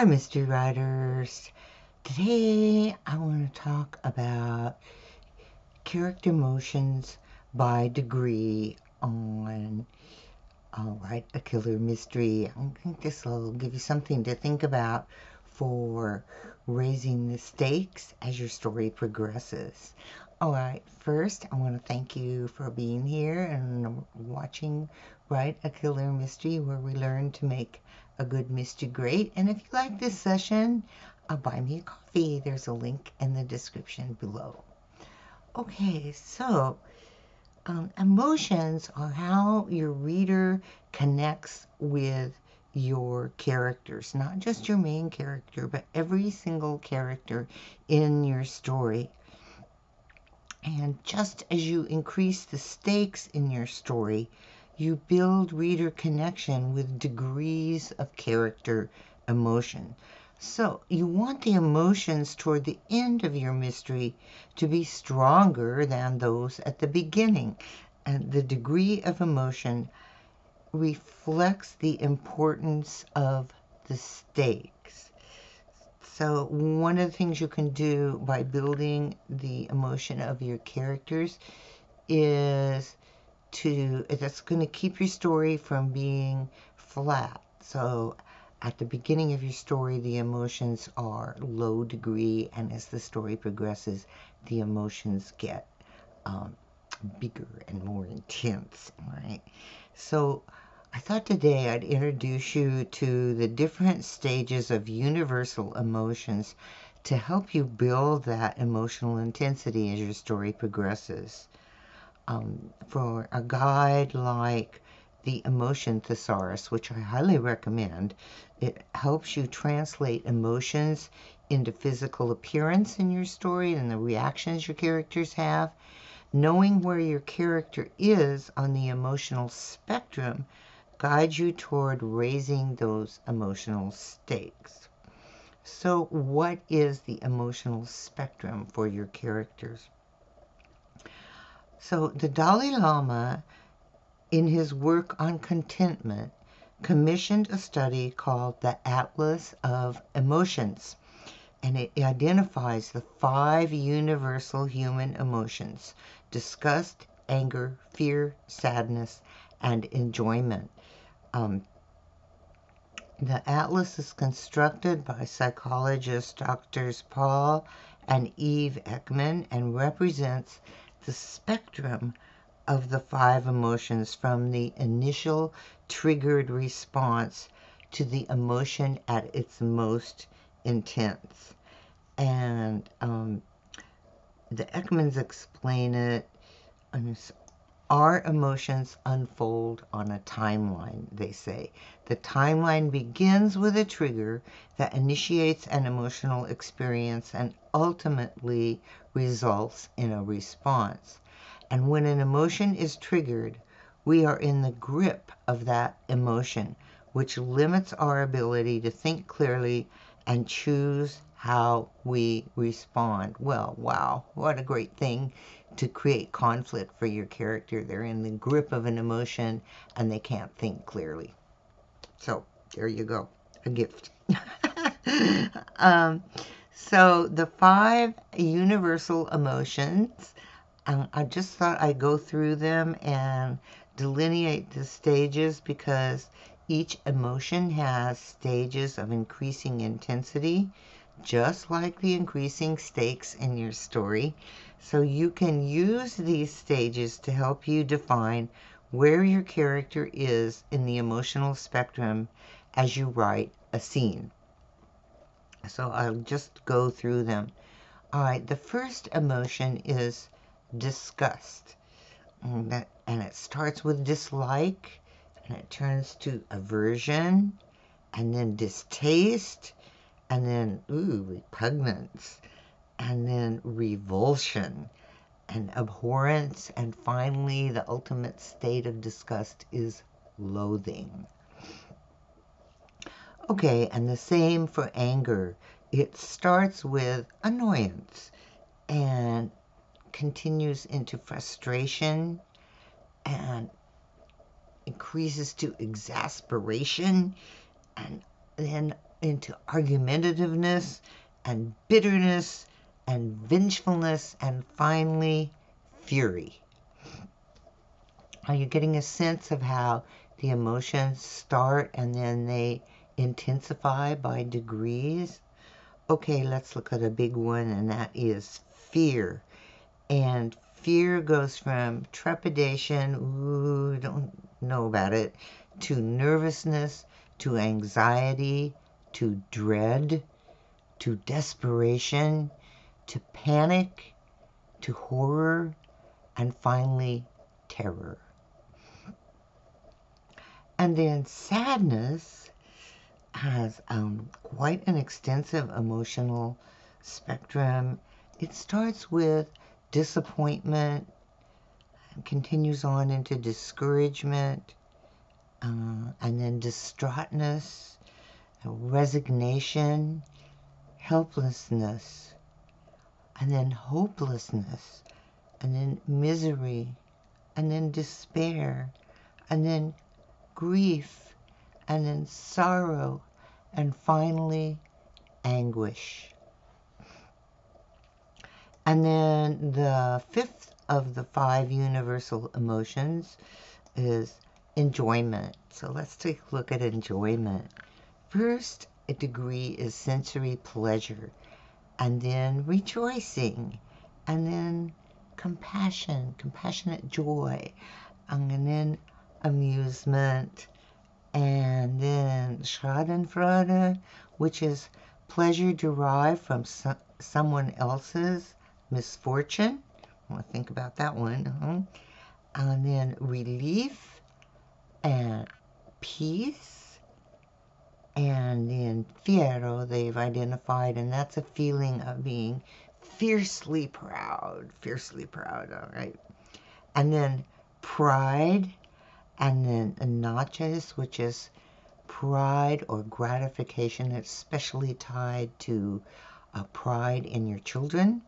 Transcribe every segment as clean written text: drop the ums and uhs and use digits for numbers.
Hi, mystery writers. Today I want to talk about character motions by degree on Write a Killer Mystery. I think this will give you something to think about for raising the stakes as your story progresses. All right, first I want to thank you for being here and watching Write a Killer Mystery, where we learn to make a good mystery great. And if you like this session, buy me a coffee. There's a link in the description below. Okay, so emotions are how your reader connects with your characters, not just your main character, but every single character in your story. And just as you increase the stakes in your story, you build reader connection with degrees of character emotion. So you want the emotions toward the end of your mystery to be stronger than those at the beginning. And the degree of emotion reflects the importance of the stakes. So one of the things you can do by building the emotion of your characters is that's going to keep your story from being flat. So at the beginning of your story, the emotions are low degree, and as the story progresses, the emotions get bigger and more intense, right? So I thought today I'd introduce you to the different stages of universal emotions to help you build that emotional intensity as your story progresses. For a guide like the Emotion Thesaurus, which I highly recommend, it helps you translate emotions into physical appearance in your story and the reactions your characters have. Knowing where your character is on the emotional spectrum guides you toward raising those emotional stakes. So, what is the emotional spectrum for your characters? So, the Dalai Lama, in his work on contentment, commissioned a study called the Atlas of Emotions, and it identifies the 5 universal human emotions: disgust, anger, fear, sadness, and enjoyment. The atlas is constructed by psychologists Drs. Paul and Eve Ekman and represents the spectrum of the 5 emotions, from the initial triggered response to the emotion at its most intense. And the Ekmans explain it. Our emotions unfold on a timeline, they say. The timeline begins with a trigger that initiates an emotional experience and ultimately results in a response. And when an emotion is triggered, we are in the grip of that emotion, which limits our ability to think clearly and choose how we respond. Well, wow, what a great thing to create conflict for your character. They're in the grip of an emotion and they can't think clearly. So there you go, a gift. So the 5 universal emotions, I just thought I'd go through them and delineate the stages, because each emotion has stages of increasing intensity, just like the increasing stakes in your story. So you can use these stages to help you define where your character is in the emotional spectrum as you write a scene. So I'll just go through them. All right, the first emotion is disgust. And it starts with dislike, and it turns to aversion, and then distaste, and then repugnance, and then revulsion and abhorrence, and finally the ultimate state of disgust is loathing. Okay, and the same for anger. It starts with annoyance and continues into frustration and increases to exasperation and then into argumentativeness and bitterness and vengefulness and finally fury. Are you getting a sense of how the emotions start and then they intensify by degrees? Okay, let's look at a big one, and that is fear. And fear goes from trepidation, ooh, don't know about it, to nervousness, to anxiety, to dread, to desperation, to panic, to horror, and finally terror. And then sadness has quite an extensive emotional spectrum. It starts with disappointment, continues on into discouragement, and then distraughtness, resignation, helplessness, and then hopelessness, and then misery, and then despair, and then grief, and then sorrow, and finally anguish. And then the fifth of the 5 universal emotions is enjoyment. So let's take a look at enjoyment. First, a degree is sensory pleasure, and then rejoicing, and then compassion, compassionate joy, and then amusement, and then Schadenfreude, which is pleasure derived from someone else's misfortune. I want to think about that one. And then relief and peace. And then fiero, they've identified, and that's a feeling of being fiercely proud, all right. And then pride, and then nachos, which is pride or gratification, especially tied to pride in your children.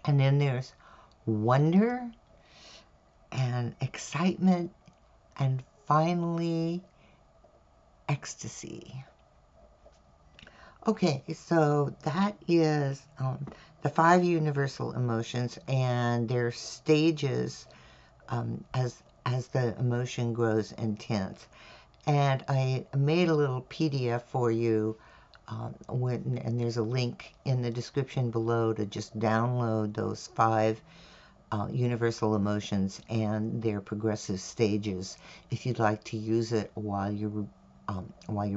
And then there's wonder and excitement, and finally ecstasy. Okay, so that is the 5 universal emotions and their stages as the emotion grows intense. And I made a little PDF for you, and there's a link in the description below to just download those 5 universal emotions and their progressive stages if you'd like to use it while you're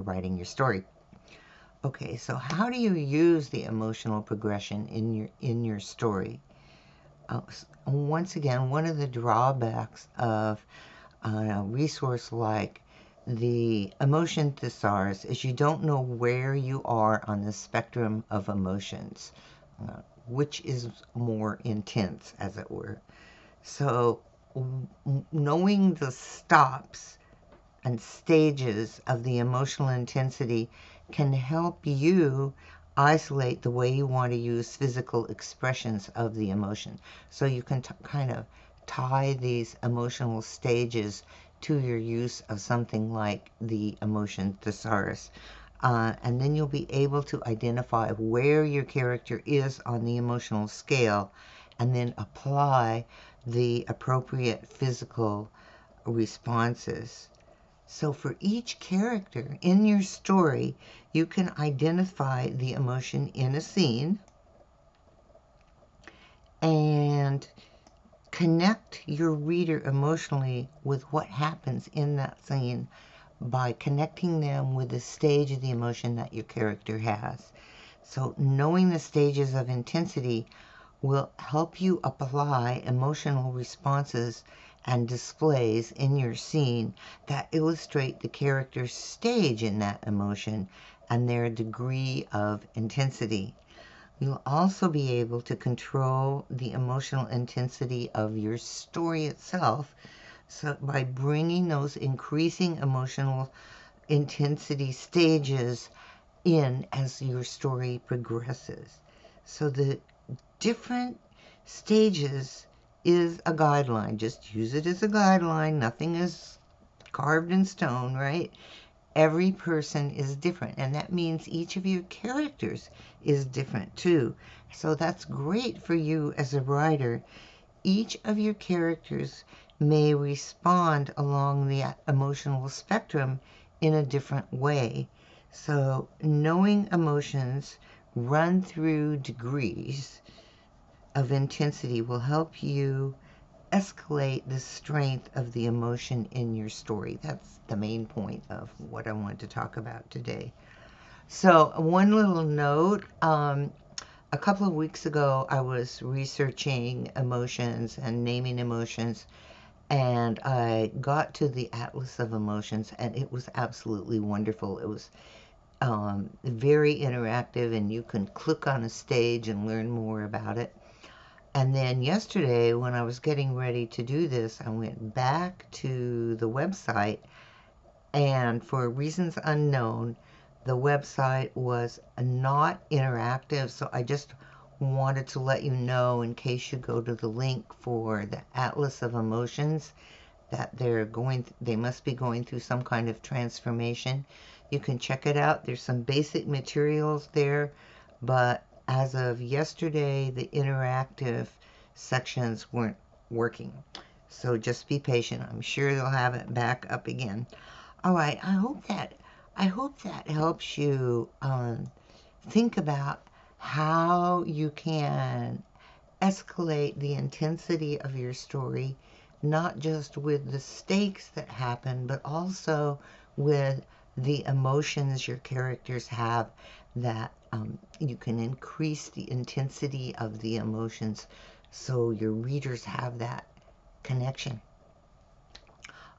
writing your story. Okay, so how do you use the emotional progression in your story? Once again, one of the drawbacks of a resource like the emotion thesaurus is you don't know where you are on the spectrum of emotions, which is more intense, as it were. So knowing the stops and stages of the emotional intensity can help you isolate the way you want to use physical expressions of the emotion. So you can kind of tie these emotional stages to your use of something like the emotion thesaurus. And then you'll be able to identify where your character is on the emotional scale and then apply the appropriate physical responses. So for each character in your story, you can identify the emotion in a scene and connect your reader emotionally with what happens in that scene by connecting them with the stage of the emotion that your character has. So knowing the stages of intensity will help you apply emotional responses and displays in your scene that illustrate the character's stage in that emotion and their degree of intensity. You'll also be able to control the emotional intensity of your story itself, so by bringing those increasing emotional intensity stages in as your story progresses. So the different stages is a guideline. Just use it as a guideline. Nothing is carved in stone, right? every person is different, and that means each of your characters is different too. So that's great for you as a writer. Each of your characters may respond along the emotional spectrum in a different way. So knowing emotions run through degrees of intensity will help you escalate the strength of the emotion in your story. That's the main point of what I wanted to talk about today. So, one little note, a couple of weeks ago, I was researching emotions and naming emotions, and I got to the Atlas of Emotions, and it was absolutely wonderful. It was very interactive, and you can click on a stage and learn more about it. And then yesterday, when I was getting ready to do this, I went back to the website, and for reasons unknown, the website was not interactive. So I just wanted to let you know, in case you go to the link for the Atlas of Emotions, that they must be going through some kind of transformation. You can check it out. There's some basic materials there, but as of yesterday, the interactive sections weren't working. So just be patient. I'm sure they'll have it back up again. All right. I hope that helps you think about how you can escalate the intensity of your story, not just with the stakes that happen, but also with the emotions your characters have, that you can increase the intensity of the emotions so your readers have that connection.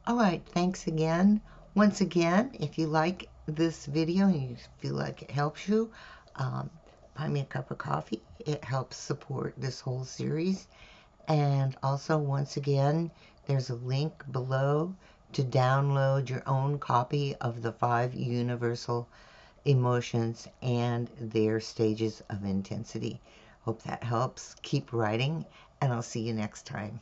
All right, thanks again. Once again, if you like this video and you feel like it helps you, um, buy me a cup of coffee. It helps support this whole series. And also, once again, there's a link below to download your own copy of the 5 universal emotions and their stages of intensity. Hope that helps. Keep writing, and I'll see you next time.